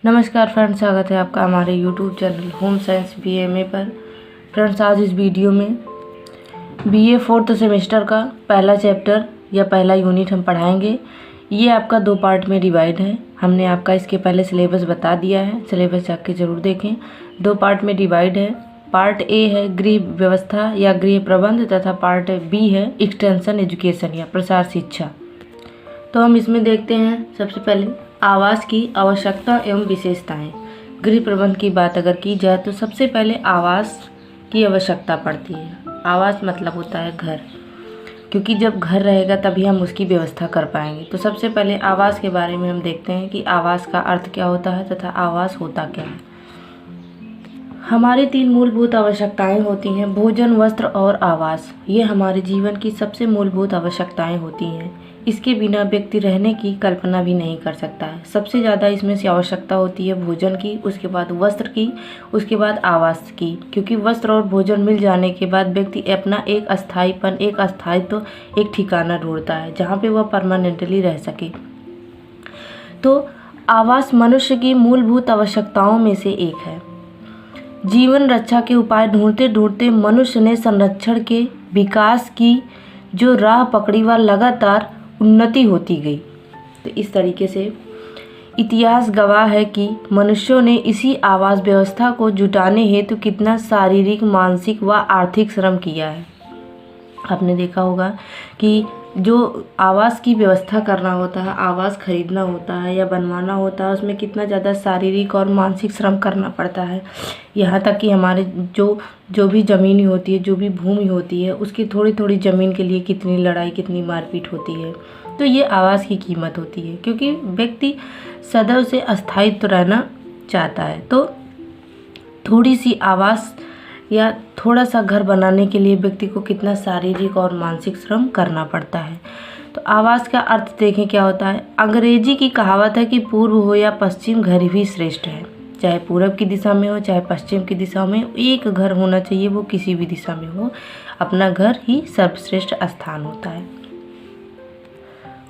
नमस्कार फ्रेंड्स, स्वागत है आपका हमारे YouTube channel home science BA पर। फ्रेंड्स, आज इस वीडियो में BA 4th सेमेस्टर का पहला चैप्टर या पहला यूनिट हम पढ़ाएंगे। ये आपका 2 पार्ट में डिवाइड है। हमने आपका इसके पहले सिलेबस बता दिया है, सिलेबस जाके ज़रूर देखें। 2 पार्ट में डिवाइड है। पार्ट A है गृह व्यवस्था या गृह प्रबंध तथा पार्ट B है एक्सटेंशन एजुकेशन या प्रसार शिक्षा। तो हम इसमें देखते हैं सबसे पहले आवास की आवश्यकता एवं विशेषताएं। गृह प्रबंध की बात अगर की जाए तो सबसे पहले आवास की आवश्यकता पड़ती है। आवास मतलब होता है घर, क्योंकि जब घर रहेगा तभी हम उसकी व्यवस्था कर पाएंगे। तो सबसे पहले आवास के बारे में हम देखते हैं कि आवास का अर्थ क्या होता है तथा आवास होता क्या है। हमारी 3 मूलभूत आवश्यकताएं होती हैं, भोजन, वस्त्र और आवास। ये हमारे जीवन की सबसे मूलभूत आवश्यकताएं होती हैं। इसके बिना व्यक्ति रहने की कल्पना भी नहीं कर सकता है। सबसे ज़्यादा इसमें से आवश्यकता होती है भोजन की, उसके बाद वस्त्र की, उसके बाद आवास की, क्योंकि वस्त्र और भोजन मिल जाने के बाद व्यक्ति अपना एक अस्थायीपन, एक अस्थायित्व, एक ठिकाना ढूंढता है जहाँ पे वह परमानेंटली रह सके। तो आवास मनुष्य की मूलभूत आवश्यकताओं में से एक है। जीवन रक्षा के उपाय ढूंढते ढूंढते मनुष्य ने संरक्षण के विकास की जो राह पकड़ी वह लगातार उन्नति होती गई। तो इस तरीके से इतिहास गवाह है कि मनुष्यों ने इसी आवास व्यवस्था को जुटाने हेतु कितना शारीरिक, मानसिक व आर्थिक श्रम किया है। आपने देखा होगा कि जो आवास की व्यवस्था करना होता है, आवास खरीदना होता है या बनवाना होता है, उसमें कितना ज़्यादा शारीरिक और मानसिक श्रम करना पड़ता है। यहाँ तक कि हमारे जो भी ज़मीन होती है, जो भी भूमि होती है, उसकी थोड़ी थोड़ी ज़मीन के लिए कितनी लड़ाई, कितनी मारपीट होती है। तो ये आवास की कीमत होती है, क्योंकि व्यक्ति सदैव से अस्थायित्व रहना चाहता है। तो थोड़ी सी आवास या थोड़ा सा घर बनाने के लिए व्यक्ति को कितना शारीरिक और मानसिक श्रम करना पड़ता है। तो आवास का अर्थ देखें क्या होता है। अंग्रेजी की कहावत है कि पूर्व हो या पश्चिम, घर ही श्रेष्ठ है। चाहे पूरब की दिशा में हो, चाहे पश्चिम की दिशा में, एक घर होना चाहिए, वो किसी भी दिशा में हो। अपना घर ही सर्वश्रेष्ठ स्थान होता है।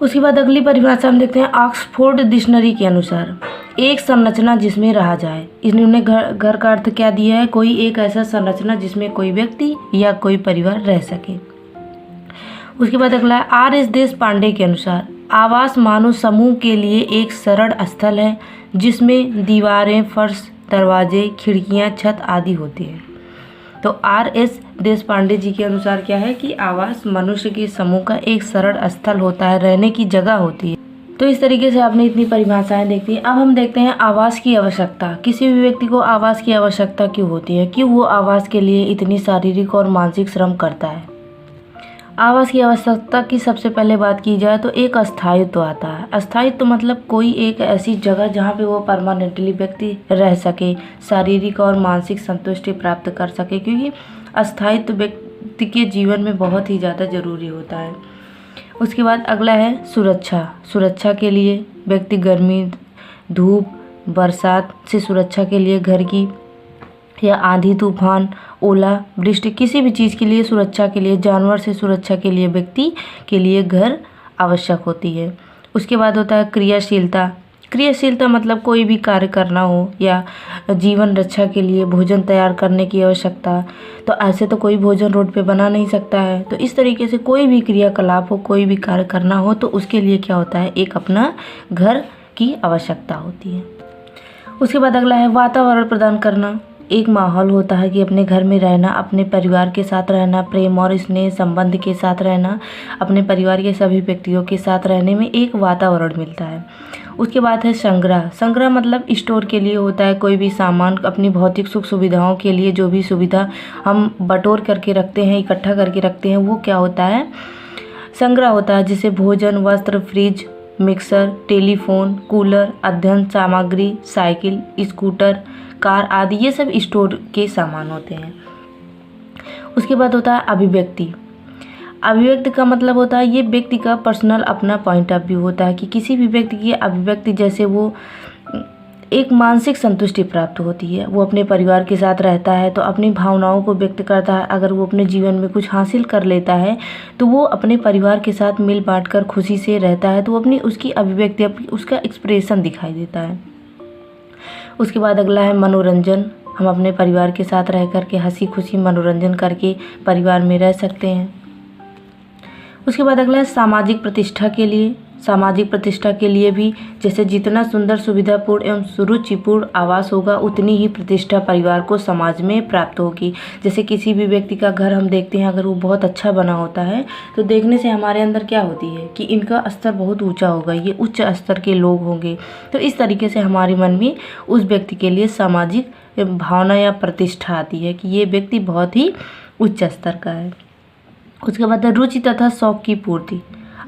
उसके बाद अगली परिभाषा हम देखते हैं ऑक्सफोर्ड डिक्शनरी के अनुसार एक संरचना जिसमें रहा जाए। इन्होंने घर का अर्थ क्या दिया है, कोई एक ऐसा संरचना जिसमें कोई व्यक्ति या कोई परिवार रह सके। उसके बाद अगला है RS देशपांडे के अनुसार आवास मानव समूह के लिए एक सरल स्थल है जिसमें दीवारें, फर्श, दरवाजे, खिड़कियां, छत आदि होती हैं। तो RS देशपांडे जी के अनुसार क्या है कि आवास मनुष्य के समूह का एक सरल स्थल होता है, रहने की जगह होती है। तो इस तरीके से आपने इतनी परिभाषाएं देखी। अब हम देखते हैं आवास की आवश्यकता। किसी भी व्यक्ति को आवास की आवश्यकता क्यों होती है, क्यों वो आवास के लिए इतनी शारीरिक और मानसिक श्रम करता है। आवास की आवश्यकता की सबसे पहले बात की जाए तो एक अस्थायित्व आता है। अस्थायित्व मतलब कोई एक ऐसी जगह जहाँ पे वो परमानेंटली व्यक्ति रह सके, शारीरिक और मानसिक संतुष्टि प्राप्त कर सके, क्योंकि अस्थायित्व व्यक्ति के जीवन में बहुत ही ज़्यादा ज़रूरी होता है। उसके बाद अगला है सुरक्षा। सुरक्षा के लिए व्यक्ति गर्मी, धूप, बरसात से सुरक्षा के लिए घर की, या आंधी, तूफान, ओला वृष्टि, किसी भी चीज़ के लिए सुरक्षा के लिए, जानवर से सुरक्षा के लिए व्यक्ति के लिए घर आवश्यक होती है। उसके बाद होता है क्रियाशीलता। क्रियाशीलता मतलब कोई भी कार्य करना हो या जीवन रक्षा के लिए भोजन तैयार करने की आवश्यकता। तो ऐसे तो कोई भोजन रोड पे बना नहीं सकता है। तो इस तरीके से कोई भी क्रियाकलाप हो, कोई भी कार्य करना हो, तो उसके लिए क्या होता है, एक अपना घर की आवश्यकता होती है। उसके बाद अगला है वातावरण प्रदान करना। एक माहौल होता है कि अपने घर में रहना, अपने परिवार के साथ रहना, प्रेम और स्नेह संबंध के साथ रहना, अपने परिवार के सभी व्यक्तियों के साथ रहने में एक वातावरण मिलता है। उसके बाद है संग्रह। संग्रह मतलब स्टोर के लिए होता है, कोई भी सामान अपनी भौतिक सुख सुविधाओं के लिए जो भी सुविधा हम बटोर करके रखते हैं, इकट्ठा करके रखते हैं, वो क्या होता है, संग्रह होता है। जिसे भोजन, वस्त्र, फ्रिज, मिक्सर, टेलीफोन, कूलर, अध्ययन सामग्री, साइकिल, स्कूटर, कार आदि, ये सब स्टोर के सामान होते हैं। उसके बाद होता है अभिव्यक्ति। अभिव्यक्ति का मतलब होता है ये व्यक्ति का पर्सनल अपना पॉइंट ऑफ व्यू होता है कि किसी भी व्यक्ति की अभिव्यक्ति, जैसे वो एक मानसिक संतुष्टि प्राप्त होती है, वो अपने परिवार के साथ रहता है तो अपनी भावनाओं को व्यक्त करता है। अगर वो अपने जीवन में कुछ हासिल कर लेता है तो वो अपने परिवार के साथ मिल बांट कर खुशी से रहता है, तो वो अपनी उसकी अभिव्यक्ति, उसका एक्सप्रेशन दिखाई देता है। उसके बाद अगला है मनोरंजन। हम अपने परिवार के साथ रह कर के हंसी खुशी मनोरंजन करके परिवार में रह सकते हैं। उसके बाद अगला है सामाजिक प्रतिष्ठा के लिए। सामाजिक प्रतिष्ठा के लिए भी जैसे जितना सुंदर, सुविधापूर्ण एवं सुरुचिपूर्ण आवास होगा उतनी ही प्रतिष्ठा परिवार को समाज में प्राप्त होगी। जैसे किसी भी व्यक्ति का घर हम देखते हैं, अगर वो बहुत अच्छा बना होता है तो देखने से हमारे अंदर क्या होती है कि इनका स्तर बहुत ऊंचा होगा, ये उच्च स्तर के लोग होंगे। तो इस तरीके से हमारे मन में उस व्यक्ति के लिए सामाजिक भावना या प्रतिष्ठा आती है कि ये व्यक्ति बहुत ही उच्च स्तर का है। उसके बाद रुचि तथा शौक की पूर्ति।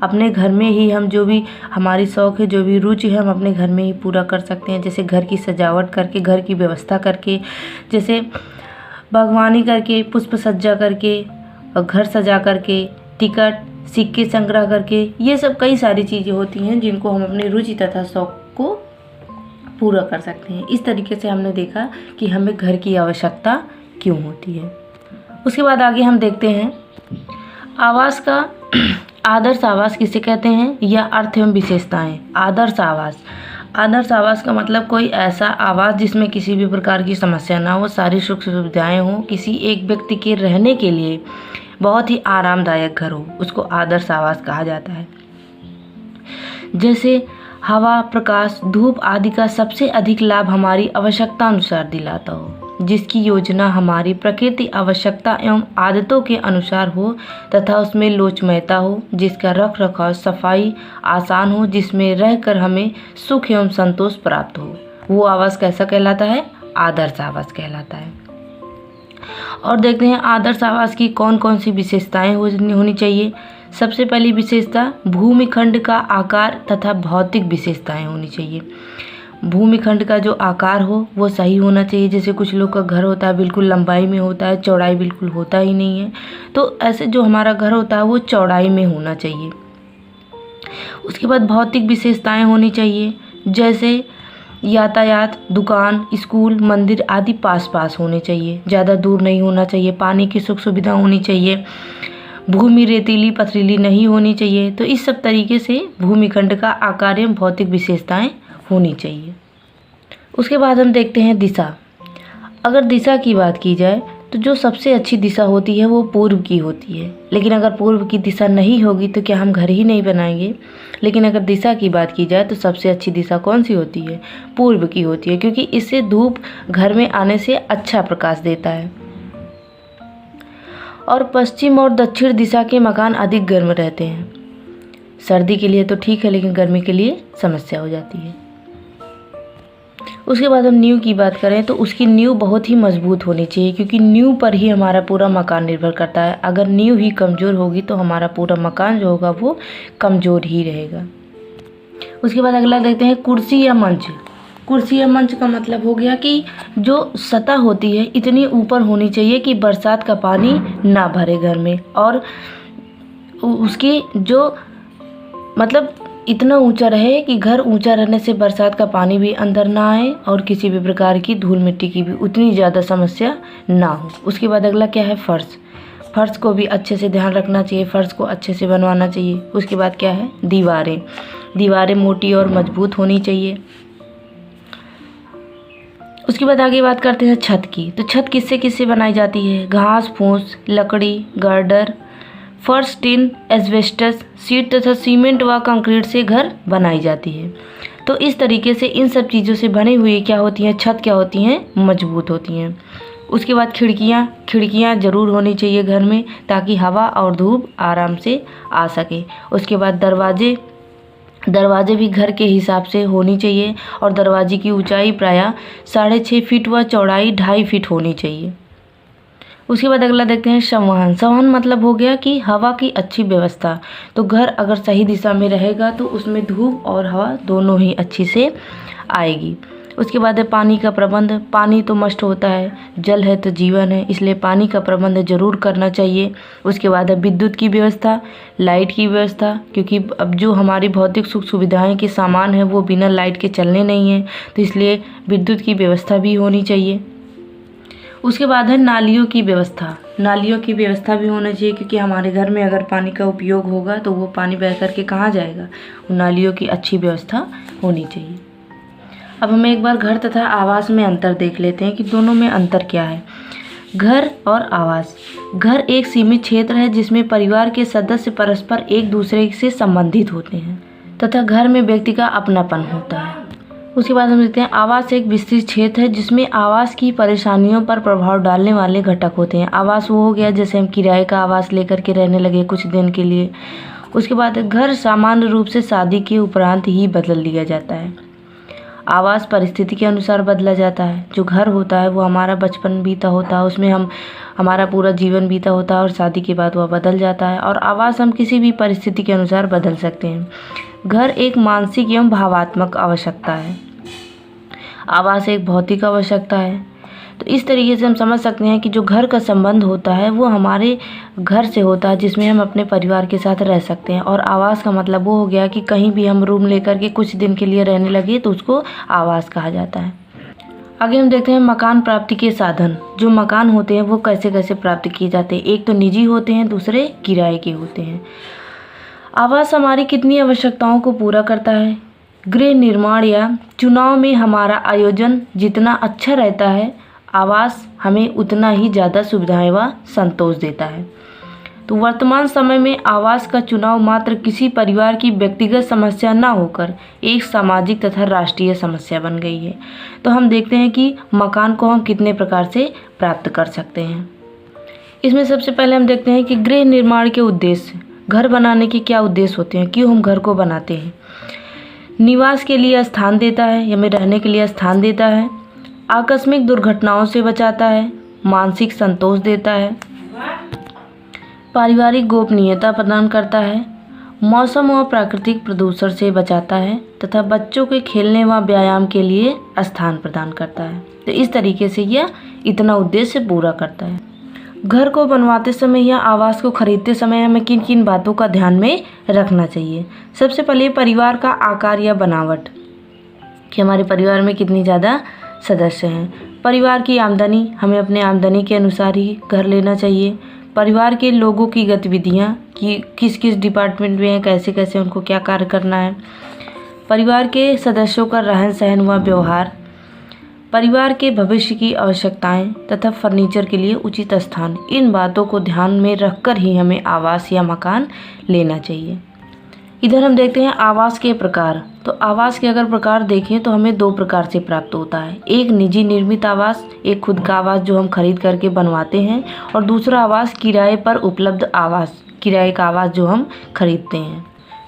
अपने घर में ही हम जो भी हमारी शौक है, जो भी रुचि है, हम अपने घर में ही पूरा कर सकते हैं। जैसे घर की सजावट करके, घर की व्यवस्था करके, जैसे बागवानी करके, पुष्प सज्जा करके और घर सजा करके, टिकट सिक्के संग्रह करके, ये सब कई सारी चीज़ें होती हैं जिनको हम अपनी रुचि तथा शौक को पूरा कर सकते हैं। इस तरीके से हमने देखा कि हमें घर की आवश्यकता क्यों होती है। उसके बाद आगे हम देखते हैं आवास का आदर्श आवास किसे कहते हैं या अर्थ एवं विशेषताएं। आदर्श आवास। आदर्श आवास का मतलब कोई ऐसा आवास जिसमें किसी भी प्रकार की समस्या ना हो, सारी सुख सुविधाएं हो, किसी एक व्यक्ति के रहने के लिए बहुत ही आरामदायक घर हो, उसको आदर्श आवास कहा जाता है। जैसे हवा, प्रकाश, धूप आदि का सबसे अधिक लाभ हमारी आवश्यकता अनुसार दिलाता हो, जिसकी योजना हमारी प्रकृति, आवश्यकता एवं आदतों के अनुसार हो तथा उसमें लोचमयता हो, जिसका रख रखाव, सफाई आसान हो, जिसमें रहकर हमें सुख एवं संतोष प्राप्त हो, वो आवास कैसा कहलाता है? आदर्श आवास कहलाता है। और देखते हैं आदर्श आवास की कौन कौन सी विशेषताएं होनी चाहिए। सबसे पहली विशेषता भूमिखंड का आकार तथा भौतिक विशेषताएं होनी चाहिए। भूमिखंड का जो आकार हो वो सही होना चाहिए। जैसे कुछ लोग का घर होता है बिल्कुल लंबाई में होता है, चौड़ाई बिल्कुल होता ही नहीं है, तो ऐसे जो हमारा घर होता है वो चौड़ाई में होना चाहिए। उसके बाद भौतिक विशेषताएं होनी चाहिए, जैसे यातायात, दुकान, स्कूल, मंदिर आदि पास पास होने चाहिए, ज़्यादा दूर नहीं होना चाहिए। पानी की सुख सुविधा होनी चाहिए, भूमि रेतीली पथरीली नहीं होनी चाहिए। तो इस सब तरीके से भूमिखंड का आकार एवं भौतिक विशेषताएं होनी चाहिए। उसके बाद हम देखते हैं दिशा। अगर दिशा की बात की जाए तो जो सबसे अच्छी दिशा होती है वो पूर्व की होती है। लेकिन अगर पूर्व की दिशा नहीं होगी तो क्या हम घर ही नहीं बनाएंगे? लेकिन अगर दिशा की बात की जाए तो सबसे अच्छी दिशा कौन सी होती है? पूर्व की होती है, क्योंकि इससे धूप घर में आने से अच्छा प्रकाश देता है। और पश्चिम और दक्षिण दिशा के मकान अधिक गर्म रहते हैं। सर्दी के लिए तो ठीक है, लेकिन गर्मी के लिए समस्या हो जाती है। उसके बाद हम नींव की बात करें तो उसकी नींव बहुत ही मजबूत होनी चाहिए, क्योंकि नींव पर ही हमारा पूरा मकान निर्भर करता है। अगर नींव ही कमज़ोर होगी तो हमारा पूरा मकान जो होगा वो कमज़ोर ही रहेगा। उसके बाद अगला देखते हैं कुर्सी या मंच। कुर्सी या मंच का मतलब हो गया कि जो सतह होती है इतनी ऊपर होनी चाहिए कि बरसात का पानी ना भरे घर में, और उसकी जो मतलब इतना ऊंचा रहे कि घर ऊंचा रहने से बरसात का पानी भी अंदर ना आए और किसी भी प्रकार की धूल मिट्टी की भी उतनी ज़्यादा समस्या ना हो। उसके बाद अगला क्या है? फर्श। फर्श को भी अच्छे से ध्यान रखना चाहिए, फर्श को अच्छे से बनवाना चाहिए। उसके बाद क्या है? दीवारें। दीवारें मोटी और मजबूत होनी चाहिए। उसके बाद आगे बात करते हैं छत की। तो छत किससे किससे बनाई जाती है? घास फूस, लकड़ी, गर्डर, फर्श, टिन, एस्बेस्टस, सीट तथा सीमेंट व कंक्रीट से घर बनाई जाती है। तो इस तरीके से इन सब चीज़ों से बनी हुई क्या होती हैं? छत क्या होती हैं? मजबूत होती हैं। उसके बाद खिड़कियाँ ज़रूर होनी चाहिए घर में, ताकि हवा और धूप आराम से आ सके। उसके बाद दरवाजे भी घर के हिसाब से होनी चाहिए, और दरवाजे की ऊंचाई प्रायः 6.5 फीट व चौड़ाई 2.5 फीट होनी चाहिए। उसके बाद अगला देखते हैं संवहन। संवहन मतलब हो गया कि हवा की अच्छी व्यवस्था। तो घर अगर सही दिशा में रहेगा तो उसमें धूप और हवा दोनों ही अच्छी से आएगी। उसके बाद है पानी का प्रबंध। पानी तो मस्ट होता है, जल है तो जीवन है, इसलिए पानी का प्रबंध जरूर करना चाहिए। उसके बाद है विद्युत की व्यवस्था, लाइट की व्यवस्था, क्योंकि अब जो हमारी भौतिक सुख सुविधाएं के सामान है वो बिना लाइट के चलने नहीं है, तो इसलिए विद्युत की व्यवस्था भी होनी चाहिए। उसके बाद है नालियों की व्यवस्था। नालियों की व्यवस्था भी होना चाहिए, क्योंकि हमारे घर में अगर पानी का उपयोग होगा तो वो पानी बह कर के कहाँ जाएगा? नालियों की अच्छी व्यवस्था होनी चाहिए। अब हम एक बार घर तथा आवास में अंतर देख लेते हैं कि दोनों में अंतर क्या है। घर और आवास। घर एक सीमित क्षेत्र है जिसमें परिवार के सदस्य परस्पर एक दूसरे से संबंधित होते हैं तथा घर में व्यक्ति का अपनापन होता है। उसके बाद हम देखते हैं आवास एक विस्तृत क्षेत्र है जिसमें आवास की परेशानियों पर प्रभाव डालने वाले घटक होते हैं। आवास वो हो गया जैसे हम किराए का आवास लेकर के रहने लगे कुछ दिन के लिए। उसके बाद घर सामान्य रूप से शादी के उपरांत ही बदल दिया जाता है। आवास परिस्थिति के अनुसार बदला जाता है। जो घर होता है वो हमारा बचपन बीता होता है, उसमें हमारा पूरा जीवन बीता होता है और शादी के बाद वह बदल जाता है। और आवास हम किसी भी परिस्थिति के अनुसार बदल सकते हैं। घर एक मानसिक एवं भावात्मक आवश्यकता है, आवास एक भौतिक आवश्यकता है। तो इस तरीके से हम समझ सकते हैं कि जो घर का संबंध होता है वो हमारे घर से होता है जिसमें हम अपने परिवार के साथ रह सकते हैं। और आवास का मतलब वो हो गया कि कहीं भी हम रूम लेकर के कुछ दिन के लिए रहने लगे तो उसको आवास कहा जाता है। आगे हम देखते हैं मकान प्राप्ति के साधन। जो मकान होते हैं वो कैसे कैसे प्राप्त किए जाते हैं। एक तो निजी होते हैं, दूसरे किराए के होते हैं। आवास हमारी कितनी आवश्यकताओं को पूरा करता है। गृह निर्माण या चुनाव में हमारा आयोजन जितना अच्छा रहता है, आवास हमें उतना ही ज़्यादा सुविधाएं व संतोष देता है। तो वर्तमान समय में आवास का चुनाव मात्र किसी परिवार की व्यक्तिगत समस्या न होकर एक सामाजिक तथा राष्ट्रीय समस्या बन गई है। तो हम देखते हैं कि मकान को हम कितने प्रकार से प्राप्त कर सकते हैं। इसमें सबसे पहले हम देखते हैं कि गृह निर्माण के उद्देश्य। घर बनाने के क्या उद्देश्य होते हैं, क्यों हम घर को बनाते हैं। निवास के लिए स्थान देता है या में रहने के लिए स्थान देता है। आकस्मिक दुर्घटनाओं से बचाता है। मानसिक संतोष देता है। पारिवारिक गोपनीयता प्रदान करता है। मौसम व प्राकृतिक प्रदूषण से बचाता है तथा बच्चों के खेलने व व्यायाम के लिए स्थान प्रदान करता है। तो इस तरीके से यह इतना उद्देश्य पूरा करता है। घर को बनवाते समय या आवास को खरीदते समय हमें किन किन बातों का ध्यान में रखना चाहिए। सबसे पहले परिवार का आकार या बनावट, कि हमारे परिवार में कितनी ज़्यादा सदस्य हैं। परिवार की आमदनी, हमें अपने आमदनी के अनुसार ही घर लेना चाहिए। परिवार के लोगों की गतिविधियाँ, कि किस किस डिपार्टमेंट में हैं, कैसे कैसे उनको क्या कार्य करना है। परिवार के सदस्यों का रहन सहन व व्यवहार। परिवार के भविष्य की आवश्यकताएं तथा फर्नीचर के लिए उचित स्थान। इन बातों को ध्यान में रखकर ही हमें आवास या मकान लेना चाहिए। इधर हम देखते हैं आवास के प्रकार। तो आवास के अगर प्रकार देखें तो हमें दो प्रकार से प्राप्त होता है। एक निजी निर्मित आवास, एक खुद का आवास जो हम खरीद करके बनवाते हैं, और दूसरा आवास किराए पर उपलब्ध आवास, किराए का आवास जो हम खरीदते हैं।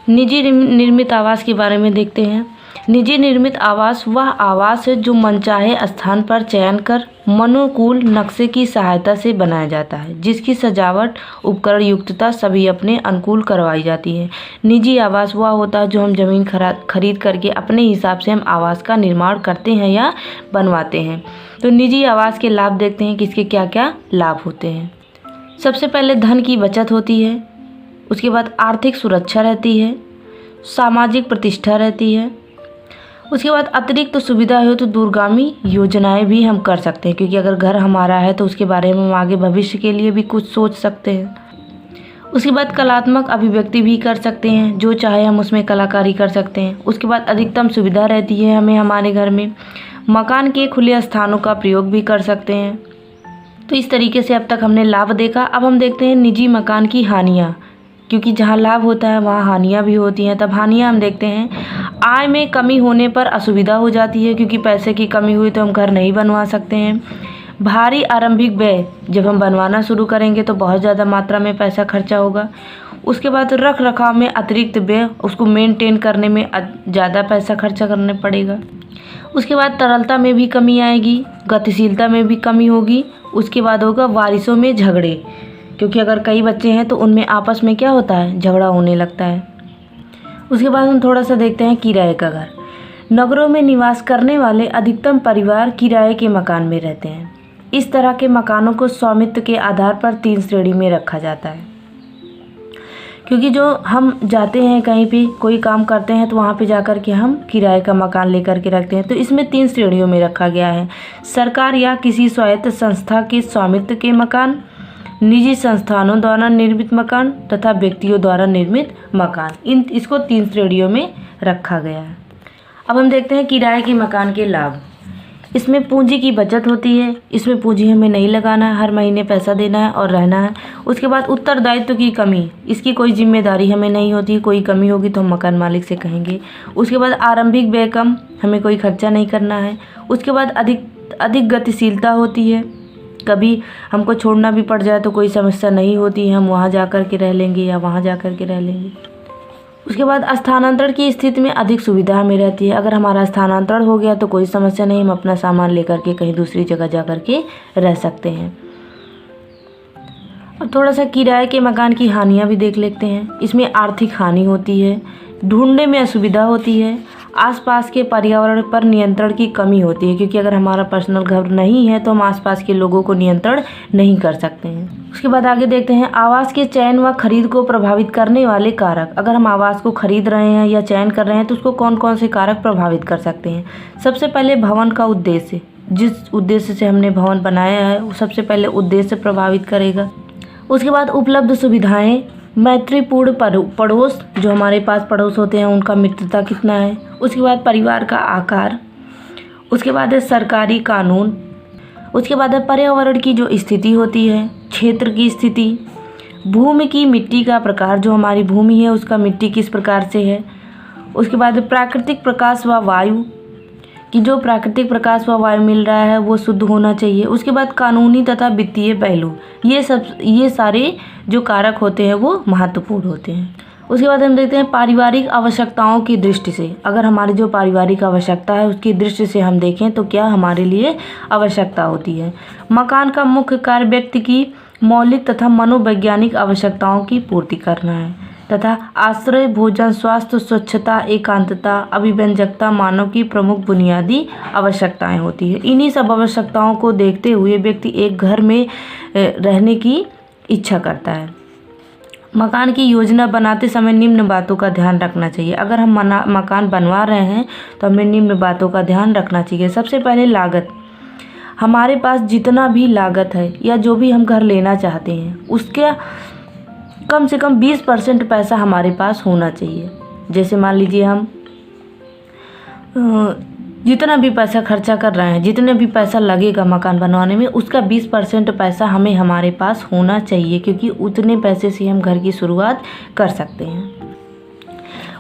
निजी निर्मित आवास के बारे में देखते हैं। निजी निर्मित आवास वह आवास है जो मनचाहे स्थान पर चयन कर मनोकूल नक्शे की सहायता से बनाया जाता है, जिसकी सजावट उपकरण युक्तता सभी अपने अनुकूल करवाई जाती है। निजी आवास वह होता है जो हम जमीन खरीद करके अपने हिसाब से हम आवास का निर्माण करते हैं या बनवाते हैं। तो निजी आवास के लाभ देखते हैं कि इसके क्या क्या लाभ होते हैं। सबसे पहले धन की बचत होती है, उसके बाद आर्थिक सुरक्षा रहती है, सामाजिक प्रतिष्ठा रहती है, उसके बाद अतिरिक्त सुविधा हो तो दूरगामी योजनाएं भी हम कर सकते हैं, क्योंकि अगर घर हमारा है तो उसके बारे में हम आगे भविष्य के लिए भी कुछ सोच सकते हैं। उसके बाद कलात्मक अभिव्यक्ति भी कर सकते हैं, जो चाहे हम उसमें कलाकारी कर सकते हैं। उसके बाद अधिकतम सुविधा रहती है हमें हमारे घर में। मकान के खुले स्थानों का प्रयोग भी कर सकते हैं। तो इस तरीके से अब तक हमने लाभ देखा। अब हम देखते हैं निजी मकान की हानियाँ, क्योंकि जहाँ लाभ होता है वहाँ हानियाँ भी होती हैं। तब हानियाँ हम देखते हैं। आय में कमी होने पर असुविधा हो जाती है, क्योंकि पैसे की कमी हुई तो हम घर नहीं बनवा सकते हैं। भारी आरंभिक व्यय, जब हम बनवाना शुरू करेंगे तो बहुत ज़्यादा मात्रा में पैसा खर्चा होगा। उसके बाद रख रखाव में अतिरिक्त व्यय, उसको मेंटेन करने में ज़्यादा पैसा खर्चा करना पड़ेगा। उसके बाद तरलता में भी कमी आएगी, गतिशीलता में भी कमी होगी। उसके बाद होगा वारिसों में झगड़े, क्योंकि अगर कई बच्चे हैं तो उनमें आपस में क्या होता है, झगड़ा होने लगता है। उसके बाद हम थोड़ा सा देखते हैं किराए का घर। नगरों में निवास करने वाले अधिकतम परिवार किराए के मकान में रहते हैं। इस तरह के मकानों को स्वामित्व के आधार पर 3 श्रेणी में रखा जाता है, क्योंकि जो हम जाते हैं कहीं भी कोई काम करते हैं तो वहाँ पे जाकर के हम किराए का मकान लेकर के रखते हैं। तो इसमें 3 श्रेणियों में रखा गया है। सरकार या किसी स्वायत्त संस्था के स्वामित्व के मकान, निजी संस्थानों द्वारा निर्मित मकान तथा व्यक्तियों द्वारा निर्मित मकान। इसको 3 श्रेणियों में रखा गया है। अब हम देखते हैं किराए के मकान के लाभ। इसमें पूंजी की बचत होती है, इसमें पूंजी हमें नहीं लगाना है, हर महीने पैसा देना है और रहना है। उसके बाद उत्तरदायित्व की कमी, इसकी कोई जिम्मेदारी हमें नहीं होती, कोई कमी होगी तो हम मकान मालिक से कहेंगे। उसके बाद आरंभिक व्यय कम, हमें कोई खर्चा नहीं करना है। उसके बाद अधिक गतिशीलता होती है, कभी हमको छोड़ना भी पड़ जाए तो कोई समस्या नहीं होती, हम वहाँ जा कर के रह लेंगे या वहाँ जा कर के रह लेंगे। उसके बाद स्थानांतरण की स्थिति में अधिक सुविधा हमें रहती है, अगर हमारा स्थानांतरण हो गया तो कोई समस्या नहीं, हम अपना सामान लेकर के कहीं दूसरी जगह जा कर के रह सकते हैं। अब थोड़ा सा किराए के मकान की हानियाँ भी देख लेते हैं। इसमें आर्थिक हानि होती है, ढूंढने में असुविधा होती है, आसपास के पर्यावरण पर नियंत्रण की कमी होती है, क्योंकि अगर हमारा पर्सनल घर नहीं है तो हम आसपास के लोगों को नियंत्रण नहीं कर सकते हैं। उसके बाद आगे देखते हैं आवास के चयन व खरीद को प्रभावित करने वाले कारक। अगर हम आवास को खरीद रहे हैं या चयन कर रहे हैं तो उसको कौन कौन से कारक प्रभावित कर सकते हैं। सबसे पहले भवन का उद्देश्य, जिस उद्देश्य से हमने भवन बनाया है वो सबसे पहले उद्देश्य प्रभावित करेगा। उसके बाद उपलब्ध सुविधाएं, मैत्रीपूर्ण पड़ोस, जो हमारे पास पड़ोस होते हैं उनका मित्रता कितना है। उसके बाद परिवार का आकार, उसके बाद है सरकारी कानून, उसके बाद है पर्यावरण की जो स्थिति होती है, क्षेत्र की स्थिति, भूमि की मिट्टी का प्रकार, जो हमारी भूमि है उसका मिट्टी किस प्रकार से है। उसके बाद प्राकृतिक प्रकाश व वायु, कि जो प्राकृतिक प्रकाश व वायु मिल रहा है वो शुद्ध होना चाहिए। उसके बाद कानूनी तथा वित्तीय पहलू, ये सारे जो कारक होते हैं वो महत्वपूर्ण होते हैं। उसके बाद हम देखते हैं पारिवारिक आवश्यकताओं की दृष्टि से, अगर हमारी जो पारिवारिक आवश्यकता है उसकी दृष्टि से हम देखें तो क्या हमारे लिए आवश्यकता होती है। मकान का मुख्य कार्य व्यक्ति की मौलिक तथा मनोवैज्ञानिक आवश्यकताओं की पूर्ति करना है तथा आश्रय, भोजन, स्वास्थ्य, स्वच्छता, एकांतता, अभिव्यंजकता मानव की प्रमुख बुनियादी आवश्यकताएं होती है। इन्हीं सब आवश्यकताओं को देखते हुए व्यक्ति एक घर में रहने की इच्छा करता है। मकान की योजना बनाते समय निम्न बातों का ध्यान रखना चाहिए। अगर हम मकान बनवा रहे हैं तो हमें निम्न बातों का ध्यान रखना चाहिए। सबसे पहले लागत, हमारे पास जितना भी लागत है या जो भी हम घर लेना चाहते हैं उसके कम से कम 20% पैसा हमारे पास होना चाहिए। जैसे मान लीजिए हम जितना भी पैसा खर्चा कर रहे हैं, जितने भी पैसा लगेगा मकान बनवाने में, उसका 20% पैसा हमें हमारे पास होना चाहिए, क्योंकि उतने पैसे से हम घर की शुरुआत कर सकते हैं।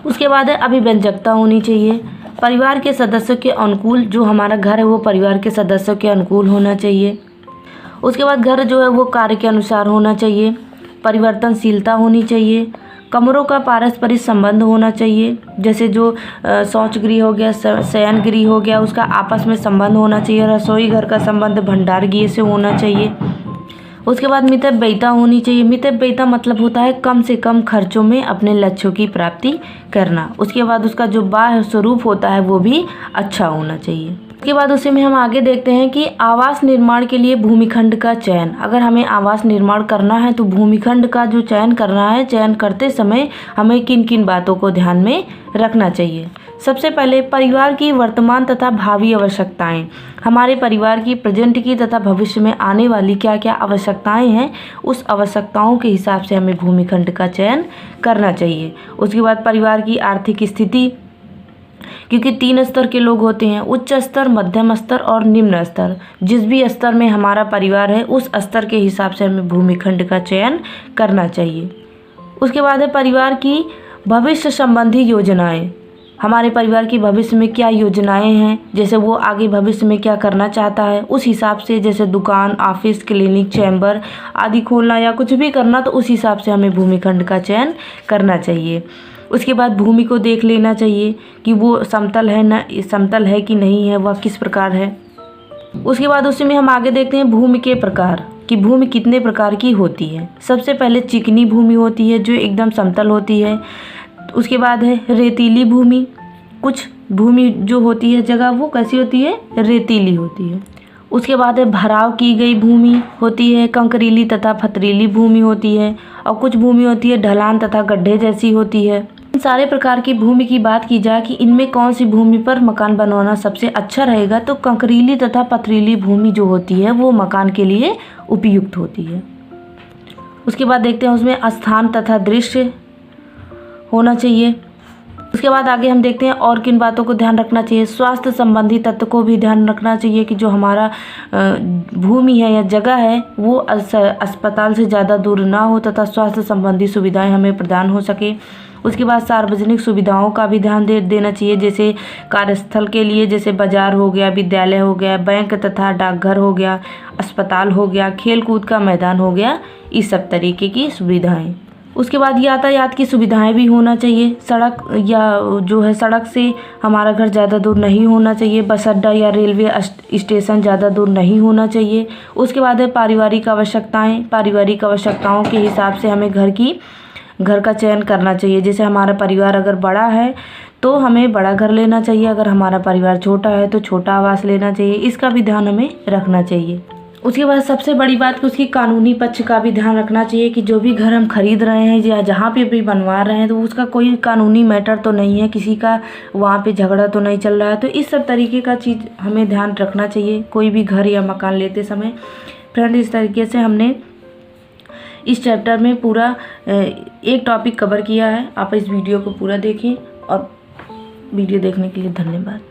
उसके बाद है अभिव्यंजकता होनी चाहिए, परिवार के सदस्यों के अनुकूल, जो हमारा घर है वो परिवार के सदस्यों के अनुकूल होना चाहिए। उसके बाद घर जो है वो कार्य के अनुसार होना चाहिए, परिवर्तनशीलता होनी चाहिए, कमरों का पारस्परिक संबंध होना चाहिए, जैसे जो शौच गृह हो गया, शयन गृह हो गया, उसका आपस में संबंध होना चाहिए। रसोई घर का संबंध भंडार गृह से होना चाहिए। उसके बाद मितव्ययिता होनी चाहिए। मितव्ययिता मतलब होता है कम से कम खर्चों में अपने लक्ष्यों की प्राप्ति करना। उसके बाद उसका जो बाह्य स्वरूप होता है वो भी अच्छा होना चाहिए। उसके बाद उसी में हम आगे देखते हैं कि आवास निर्माण के लिए भूमिखंड का चयन। अगर हमें आवास निर्माण करना है तो भूमिखंड का जो चयन करना है, चयन करते समय हमें किन किन बातों को ध्यान में रखना चाहिए। सबसे पहले परिवार की वर्तमान तथा भावी आवश्यकताएं, हमारे परिवार की प्रेजेंट की तथा भविष्य में आने वाली क्या क्या आवश्यकताएं हैं, उस आवश्यकताओं के हिसाब से हमें भूमिखंड का चयन करना चाहिए। उसके बाद परिवार की आर्थिक स्थिति, क्योंकि 3 स्तर के लोग होते हैं, उच्च स्तर, मध्यम स्तर और निम्न स्तर। जिस भी स्तर में हमारा परिवार है उस स्तर के हिसाब से हमें भूमिखंड का चयन करना चाहिए। उसके बाद है परिवार की भविष्य संबंधी योजनाएं, हमारे परिवार की भविष्य में क्या योजनाएं हैं, जैसे वो आगे भविष्य में क्या करना चाहता है, उस हिसाब से, जैसे दुकान, ऑफिस, क्लिनिक, चैम्बर आदि खोलना या कुछ भी करना, तो उस हिसाब से हमें भूमिखंड का चयन करना चाहिए। उसके बाद भूमि को देख लेना चाहिए कि वो समतल है कि नहीं है, वह किस प्रकार है। उसके बाद उसी में हम आगे देखते हैं भूमि के प्रकार, कि भूमि कितने प्रकार की होती है। सबसे पहले चिकनी भूमि होती है जो एकदम समतल होती है। उसके बाद है रेतीली भूमि, कुछ भूमि जो होती है जगह वो कैसी होती है, रेतीली होती है। उसके बाद है भराव की गई भूमि होती है, कंकरीली तथा पथरीली भूमि होती है, और कुछ भूमि होती है ढलान तथा गड्ढे जैसी होती है। इन सारे प्रकार की भूमि की बात की जाए कि इनमें कौन सी भूमि पर मकान बनवाना सबसे अच्छा रहेगा, तो कंकरीली तथा पथरीली भूमि जो होती है वो मकान के लिए उपयुक्त होती है। उसके बाद देखते हैं उसमें स्थान तथा दृश्य होना चाहिए। उसके बाद आगे हम देखते हैं और किन बातों को ध्यान रखना चाहिए। स्वास्थ्य संबंधी तत्व को भी ध्यान रखना चाहिए कि जो हमारा भूमि है या जगह है वो अस्पताल से ज़्यादा दूर ना हो तथा स्वास्थ्य संबंधी सुविधाएं हमें प्रदान हो सके। उसके बाद सार्वजनिक सुविधाओं का भी ध्यान देना चाहिए, जैसे कार्यस्थल के लिए जैसे बाजार हो गया, विद्यालय हो गया, बैंक तथा डाकघर हो गया, अस्पताल हो गया, खेल कूद का मैदान हो गया, इस सब तरीके की सुविधाएं। उसके बाद यातायात की सुविधाएं भी होना चाहिए। सड़क या जो है सड़क से हमारा घर ज़्यादा दूर नहीं होना चाहिए। बस अड्डा या रेलवे स्टेशन ज़्यादा दूर नहीं होना चाहिए। उसके बाद है पारिवारिक आवश्यकताएं। पारिवारिक आवश्यकताओं के हिसाब से हमें घर का चयन करना चाहिए। जैसे हमारा परिवार अगर बड़ा है तो हमें बड़ा घर लेना चाहिए, अगर हमारा परिवार छोटा है तो छोटा आवास लेना चाहिए। इसका भी ध्यान हमें रखना चाहिए। उसके बाद सबसे बड़ी बात कि उसकी कानूनी पक्ष का भी ध्यान रखना चाहिए कि जो भी घर हम खरीद रहे हैं या जहाँ पे भी बनवा रहे हैं तो उसका कोई कानूनी मैटर तो नहीं है, किसी का वहाँ पे झगड़ा तो नहीं चल रहा है। तो इस सब तरीके का चीज़ हमें ध्यान रखना चाहिए कोई भी घर या मकान लेते समय। फ्रेंड, इस तरीके से हमने इस चैप्टर में पूरा एक टॉपिक कवर किया है। आप इस वीडियो को पूरा देखें और वीडियो देखने के लिए धन्यवाद।